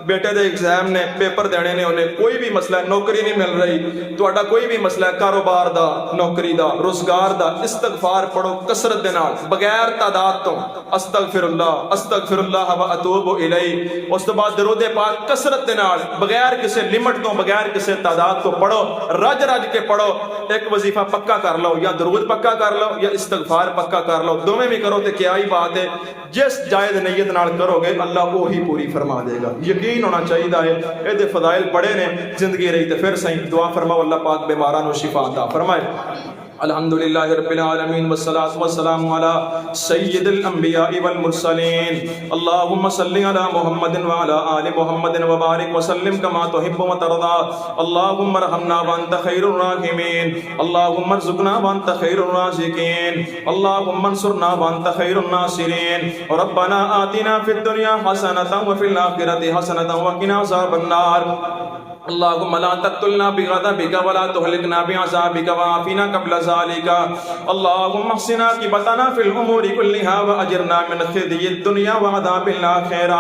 بیٹے دے ایگزام نے پیپر دینے نے، انہیں کوئی بھی مسئلہ ہے، نوکری نہیں مل رہی، تواڈا کوئی بھی مسئلہ ہے، کاروبار دا، نوکری دا، روزگار دا، استغفار پڑھو کثرت دے نال بغیر تعداد تو، استغفر اللہ و اتوب الیہ۔ اس تو بعد درود پاک کثرت دے نال بغیر کسی لمٹ تو، بغیر کسی تعداد تو پڑھو، رج رج کے پڑھو۔ ایک وظیفہ پکا کر لو، یا درود پکا کر لو یا استغفار پکا کر لو، دونوں بھی کرو تو کیا ہی بات ہے، جس جائز نیت نال کرو گے اللہ وہی پوری فرما دے گا۔ یقین ہونا چاہیے ہے، اے دے فضائل بڑے نے، زندگی رہی تو پھر صحیح دعا فرماؤ اللہ پاک بیماراں نو شفا عطا فرمائے۔ الحمدللہ رب العالمین والصلاة والسلام علی سید الانبیاء والمرسلین۔ اللہم صلی علی محمد وعلی آل محمد وبارک وسلم کما تحب وترضى۔ اللہم ارحمنا وانت خیر الراحمین، اللہم ارزقنا وانت خیر الرازقین، اللہم انصرنا وانت خیر الناصرین۔ ربنا آتنا فی الدنیا حسنۃ وفی الآخرۃ حسنۃ وقنا عذاب النار۔ اللهم لا تقتلنا بغضبك ولا تهلكنا بعذابك وعافنا قبل ذلك۔ اللهم احسن عاقبتنا في الامور كلها واجرنا من خزي الدنيا وعذاب الاخره۔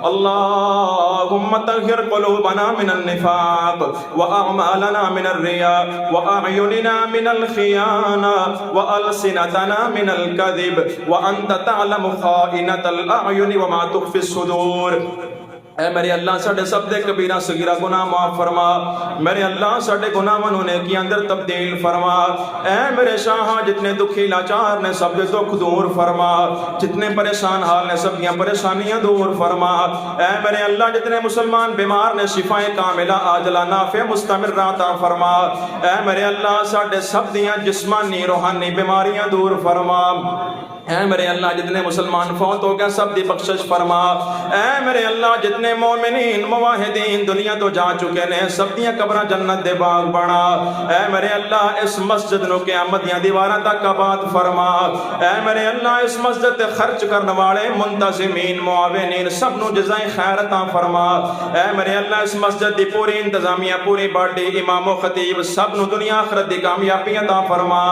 اللهم طهر قلوبنا من النفاق واعمالنا من الرياء واعيننا من الخيانه والسنتنا من الكذب وانت تعلم خائنة الاعين وما تخفي الصدور۔ اے میرے اللہ ساڈے سب دے کبیرہ صغیرہ گناہ معاف فرما، میرے اللہ ساڈے گناہاں نوں نیکی اندر تبدیل فرما، اے میرے شاہ جتنے دکھی لاچار نے سب دے دکھ دور فرما، جتنے پریشان حال نے سب دیاں پریشانیاں دور فرما، اے میرے اللہ جتنے مسلمان بیمار نے شفائے کاملہ عاجلہ نافع مستمر عطا فرما، اے میرے اللہ ساڈے سب دیاں جسمانی روحانی بیماریاں دور فرما، اے میرے اللہ جتنے مسلمان فوت ہو گئے سب دی بخشش فرما، اے میرے اللہ جتنے مومنین موحدین دنیا تو جا چکے نے سب دیاں قبراں جنت دے باغ بنا، اے میرے اللہ اس مسجد نو قیامت دیاں دیواراں تک آباد فرما، اے میرے اللہ اس مسجد تے خرچ کرنے والے منتظمین معاونین سب نو جزائے خیر عطا فرما، اے میرے اللہ اس مسجد دی پوری انتظامیہ پوری باڈی امام و خطیب سب نو دنیا آخرت دی کامیابی عطا فرما،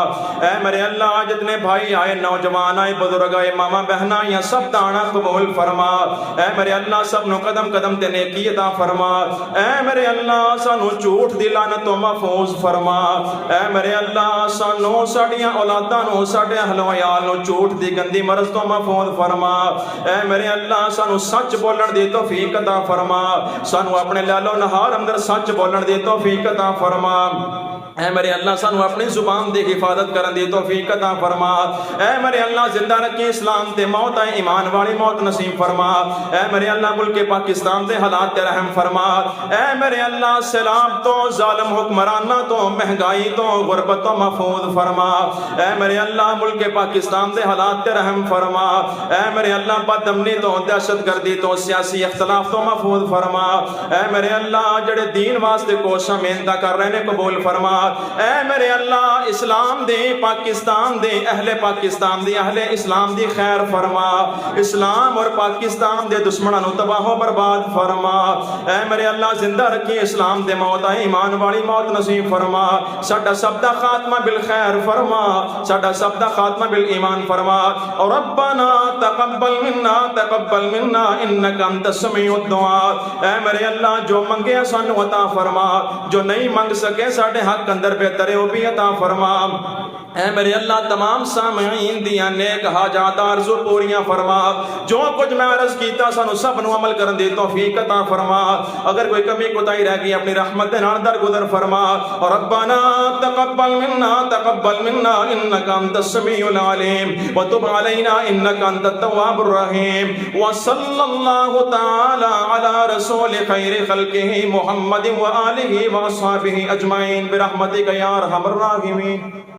اے میرے اللہ جتنے بھائی آئے نوجوان آئے بزرگ آئے ماما بہنا یا سب دانا قبول فرما، اے میرے اللہ سب نو قدم قدم تے نیکی عطا فرما، اے میرے اللہ سانو جھوٹ دی لعنتوں محفوظ فرما، اے میرے اللہ سانو ساڈیاں اولاداں نو ساڈے اہل و عیال نو جھوٹ دی گندی مرض تو محفوظ فرما، اے میرے اللہ سانو سچ بولن دی توفیق عطا فرما، سانو اپنے لیل و نہار اندر سچ بولن دی توفیق عطا فرما، اے میرے اللہ سانو اپنی زبان دی حفاظت کرن دی توفیق عطا فرما، اے میرے اللہ زندہ رکھی اسلام تے موت آئے ایمان والی موت نصیب فرما، اے میرے اللہ ملک پاکستان دے حالات تے رحم فرما، اے میرے اللہ سیلاب تو ظالم حکمرانہ تو مہنگائی تو غربت تو محفوظ فرما، اے میرے اللہ ملک پاکستان دے حالات تے رحم فرما، اے میرے اللہ بد امنی تو دہشت گردی تو سیاسی اختلاف تو محفوظ فرما، اے میرے اللہ جڑے دین واسطے کوشاں محنت کر رہے نے قبول فرما، اے میرے اللہ اسلام دے پاکستان دے اہل پاکستان دے اہل اسلام دی خیر فرما، اسلام اور پاکستان دے دشمنوں نو تباہ و برباد فرما، اے میرے اللہ زندہ رکھی اسلام دے موت آئے ایمان والی موت نصیب فرما، ساڈا سب دا خاتمہ بالخیر فرما، ساڈا سب دا خاتمہ بالایمان فرما، اور ربنا تقبل منا انک انت السمیع الدعاء، اے میرے اللہ جو منگے سانو عطا فرما، جو نہیں منگ سکے ساڈے حق اندر بہتر ہے وہ بھی عطا فرما، اے میرے اللہ تمام سامعین دیاں نیک حاجات آرزو پوریاں فرما، جو کچھ میں عرض کیتا سانو سب نو عمل کرن دی توفیق عطا فرما، اگر کوئی کمی کوتاہی رہ گئی اپنی رحمت دے نال درگزر فرما، ربنا تقبل منا انک انت السمیع العلیم وتب علینا انک انت التواب الرحیم، وصلی اللہ تعالی علی رسول خیر خلقہ محمد وآلہ واصحابہ اجمعین برحمتک یا ارحم الراحمین۔